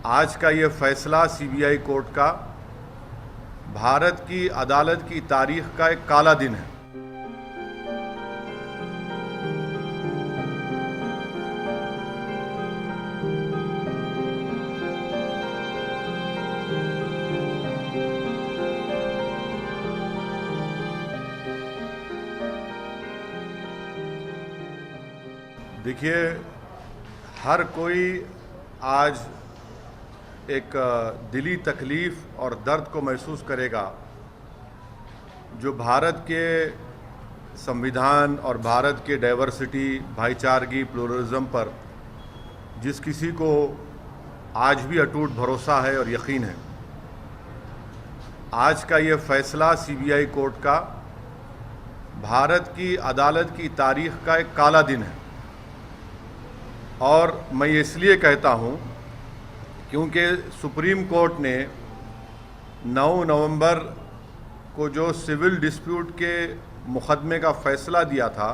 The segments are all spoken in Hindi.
आज का ये फैसला सीबीआई कोर्ट का भारत की अदालत की तारीख का एक काला दिन है। देखिए, हर कोई आज एक दिली तकलीफ़ और दर्द को महसूस करेगा जो भारत के संविधान और भारत के डाइवर्सिटी, भाईचारगी, प्लुरलिज्म पर जिस किसी को आज भी अटूट भरोसा है और यकीन है। आज का ये फैसला सीबीआई कोर्ट का भारत की अदालत की तारीख का एक काला दिन है। और मैं ये इसलिए कहता हूँ क्योंकि सुप्रीम कोर्ट ने 9 नवंबर को जो सिविल डिस्प्यूट के मुकदमे का फ़ैसला दिया था,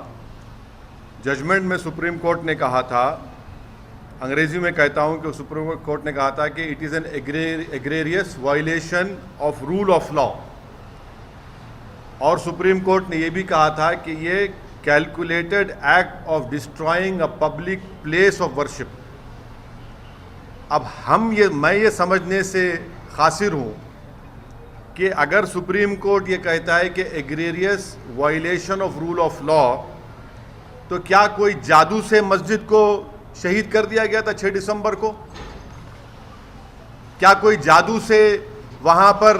जजमेंट में सुप्रीम कोर्ट ने कहा था, अंग्रेज़ी में कहता हूँ कि सुप्रीम कोर्ट ने कहा था कि it is an egregious violation of rule of law. और सुप्रीम कोर्ट ने ये भी कहा था कि ये calculated act of destroying a public place of worship. अब मैं ये समझने से कासिर हूँ कि अगर सुप्रीम कोर्ट ये कहता है कि egregious violation of rule of law, तो क्या कोई जादू से मस्जिद को शहीद कर दिया गया था 6 दिसंबर को? क्या कोई जादू से वहाँ पर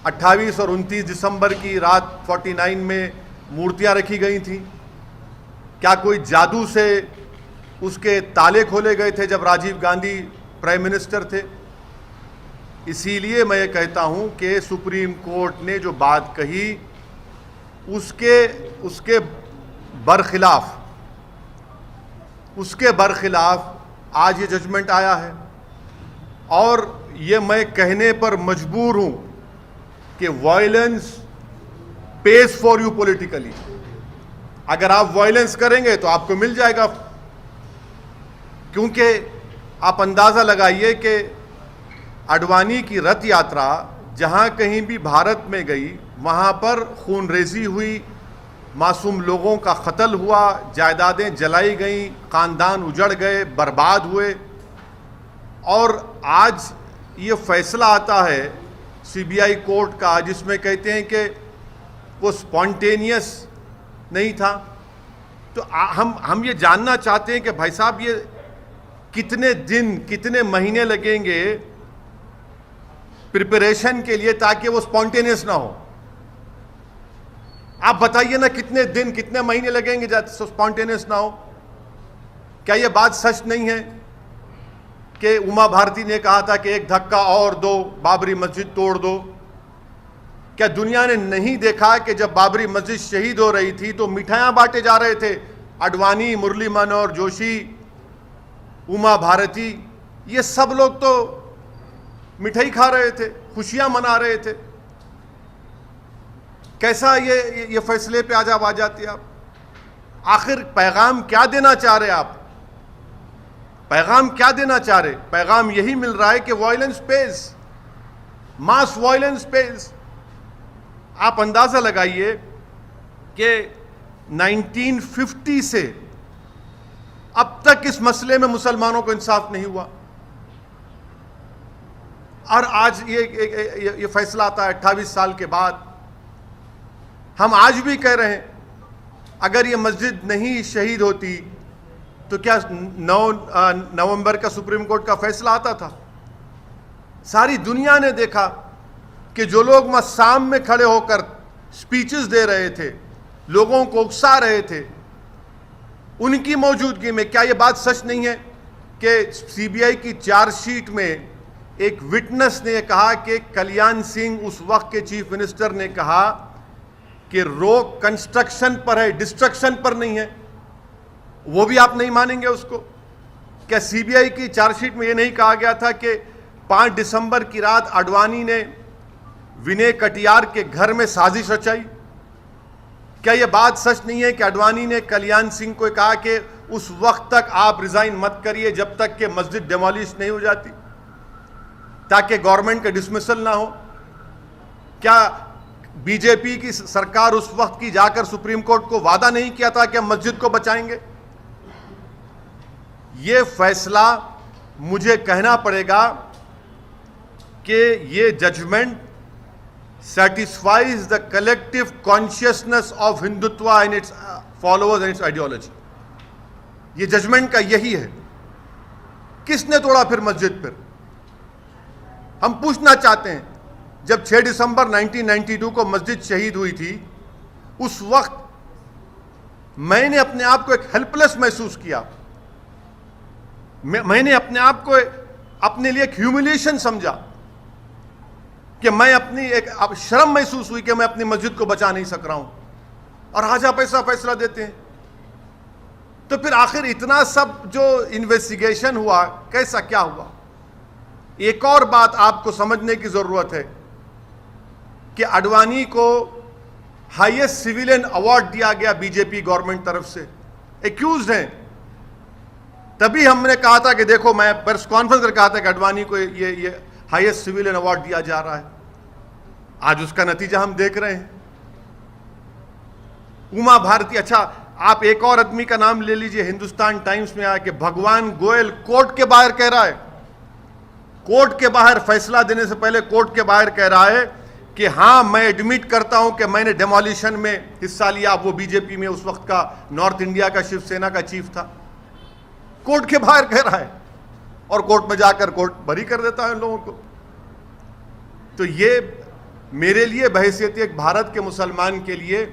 28 और 29 दिसंबर की रात 49 में मूर्तियाँ रखी गई थी? क्या कोई जादू से उसके ताले खोले गए थे जब राजीव गांधी प्राइम मिनिस्टर थे? इसीलिए मैं ये कहता हूँ कि सुप्रीम कोर्ट ने जो बात कही उसके बरखिलाफ आज ये जजमेंट आया है। और ये मैं कहने पर मजबूर हूँ कि violence page for you politically. अगर आप वायलेंस करेंगे तो आपको मिल जाएगा, क्योंकि आप अंदाज़ा लगाइए कि अडवाणी की रथ यात्रा जहाँ कहीं भी भारत में गई, वहाँ पर खूनरेज़ी हुई, मासूम लोगों का कत्ल हुआ, जायदादें जलाई गईं, ख़ानदान उजड़ गए, बर्बाद हुए। और आज ये फैसला आता है सीबीआई कोर्ट का जिसमें कहते हैं कि वो स्पॉन्टेनियस नहीं था। तो हम ये जानना चाहते हैं कि भाई साहब, ये कितने दिन, कितने महीने लगेंगे प्रिपरेशन के लिए ताकि वो स्पॉन्टेनियस ना हो? आप बताइए ना, कितने दिन, कितने महीने लगेंगे स्पॉन्टेनियस ना हो? क्या ये बात सच नहीं है कि उमा भारती ने कहा था कि एक धक्का और दो, बाबरी मस्जिद तोड़ दो? क्या दुनिया ने नहीं देखा कि जब बाबरी मस्जिद शहीद हो रही थी तो मिठाइयाँ बांटे जा रहे थे? अडवाणी, मुरली मनोहर जोशी, उमा भारती, ये सब लोग तो मिठाई खा रहे थे, खुशियाँ मना रहे थे। कैसा ये फैसले पे आज आ जाती आप? आखिर पैगाम क्या देना चाह रहे आप? पैगाम क्या देना चाह रहे? पैगाम यही मिल रहा है कि वायलेंस पेज, मास वायलेंस पेज। आप अंदाज़ा लगाइए कि 1950 से अब तक इस मसले में मुसलमानों को इंसाफ नहीं हुआ, और आज ये फैसला आता है 28 साल के बाद। हम आज भी कह रहे हैं, अगर ये मस्जिद नहीं शहीद होती तो क्या 9 नवंबर का सुप्रीम कोर्ट का फैसला आता था? सारी दुनिया ने देखा कि जो लोग वहाँ शाम में खड़े होकर स्पीचेस दे रहे थे, लोगों को उकसा रहे थे, उनकी मौजूदगी में क्या ये बात सच नहीं है कि सीबीआई की चार्जशीट में एक विटनेस ने कहा कि कल्याण सिंह, उस वक्त के चीफ मिनिस्टर, ने कहा कि रोक कंस्ट्रक्शन पर है, डिस्ट्रक्शन पर नहीं है? वो भी आप नहीं मानेंगे उसको? क्या सीबीआई की चार्जशीट में ये नहीं कहा गया था कि 5 दिसंबर की रात अडवाणी ने विनय कटियार के घर में साजिश रचाई? क्या यह बात सच नहीं है कि अडवाणी ने कल्याण सिंह को कहा कि उस वक्त तक आप रिजाइन मत करिए जब तक कि मस्जिद डिमोलिश नहीं हो जाती? ताकि गवर्नमेंट का डिसमिसल ना हो? क्या बीजेपी की सरकार उस वक्त की जाकर सुप्रीम कोर्ट को वादा नहीं किया था कि हम मस्जिद को बचाएंगे? यह फैसला मुझे कहना पड़ेगा कि ये judgement satisfies the collective consciousness of Hindutva and its followers and its ideology. ये जजमेंट का यही है। किसने तोड़ा फिर मस्जिद? फिर हम पूछना चाहते हैं, जब 6 दिसंबर 1992 को मस्जिद शहीद हुई थी, उस वक्त मैंने अपने आप को एक हेल्पलेस महसूस किया। मैंने अपने आप को अपने लिए एक ह्यूमिलिएशन समझा कि मैं अपनी एक शर्म महसूस हुई कि मैं अपनी मस्जिद को बचा नहीं सक रहा हूं, और आज आप ऐसा फैसला देते हैं। तो फिर आखिर इतना सब जो इन्वेस्टिगेशन हुआ, कैसा क्या हुआ? एक और बात आपको समझने की जरूरत है कि आडवाणी को हाईएस्ट सिविलियन अवार्ड दिया गया बीजेपी गवर्नमेंट तरफ से, एक्यूज्ड हैं। तभी हमने कहा था कि देखो, मैं प्रेस कॉन्फ्रेंस कर कहा था कि आडवाणी को ये हाईएस्ट सिविलियन अवार्ड दिया जा रहा है। आज उसका नतीजा हम देख रहे हैं। उमा भारती, अच्छा आप एक और आदमी का नाम ले लीजिए, हिंदुस्तान टाइम्स में आया कि भगवान गोयल कोर्ट के बाहर कह रहा है, कोर्ट के बाहर फैसला देने से पहले कोर्ट के बाहर कह रहा है कि हां, मैं एडमिट करता हूं कि मैंने डेमोलिशन में हिस्सा लिया। वो बीजेपी में उस वक्त का नॉर्थ इंडिया का शिवसेना का चीफ था, कोर्ट के बाहर कह रहा है, और कोर्ट में जाकर कोर्ट बरी कर देता है उन लोगों को। तो ये मेरे लिए बहैसियत एक भारत के मुसलमान के लिए,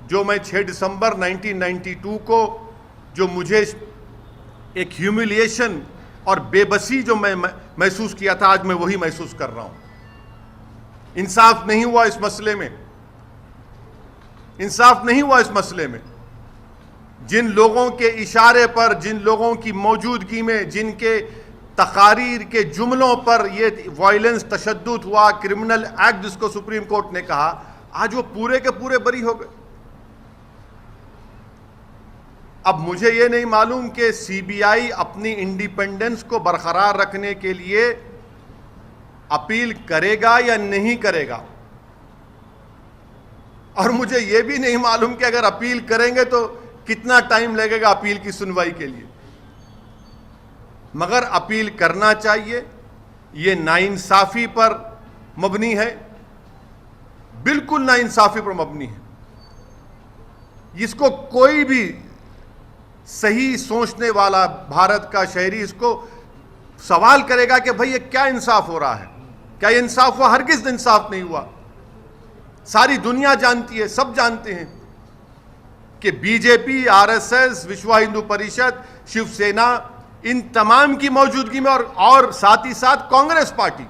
जो मैं 6 दिसंबर 1992 को जो मुझे एक ह्यूमिलिएशन और बेबसी जो मैं महसूस किया था, आज मैं वही महसूस कर रहा हूं। इंसाफ नहीं हुआ इस मसले में, इंसाफ नहीं हुआ इस मसले में। जिन लोगों के इशारे पर, जिन लोगों की मौजूदगी में, जिनके तकारीर के जुमलों पर ये वायलेंस, तशद्दुद हुआ, क्रिमिनल एक्ट जिसको सुप्रीम कोर्ट ने कहा, आज वो पूरे के पूरे बरी हो गए। अब मुझे ये नहीं मालूम कि सीबीआई अपनी इंडिपेंडेंस को बरकरार रखने के लिए अपील करेगा या नहीं करेगा, और मुझे यह भी नहीं मालूम कि अगर अपील करेंगे तो कितना टाइम लगेगा अपील की सुनवाई के लिए। मगर अपील करना चाहिए। यह नाइंसाफी पर मबनी है, बिल्कुल नाइंसाफी पर मबनी है। इसको कोई भी सही सोचने वाला भारत का शहरी इसको सवाल करेगा कि भाई ये क्या इंसाफ हो रहा है, क्या ये इंसाफ हुआ? हरगिज़ इंसाफ नहीं हुआ। सारी दुनिया जानती है, सब जानते हैं कि बीजेपी, आरएसएस, विश्व हिंदू परिषद, शिवसेना, इन तमाम की मौजूदगी में और साथ ही साथ कांग्रेस पार्टी,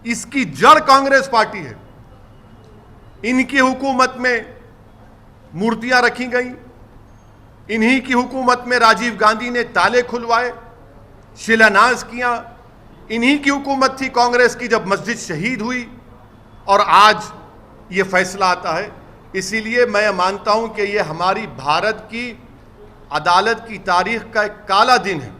इसकी जड़ कांग्रेस पार्टी है। इनकी हुकूमत में मूर्तियां रखी गई, इन्हीं की हुकूमत में राजीव गांधी ने ताले खुलवाए, शिलान्यास किया। इन्हीं की हुकूमत थी कांग्रेस की जब मस्जिद शहीद हुई, और आज ये फैसला आता है। इसीलिए मैं मानता हूं कि ये हमारी भारत की अदालत की तारीख का एक काला दिन है।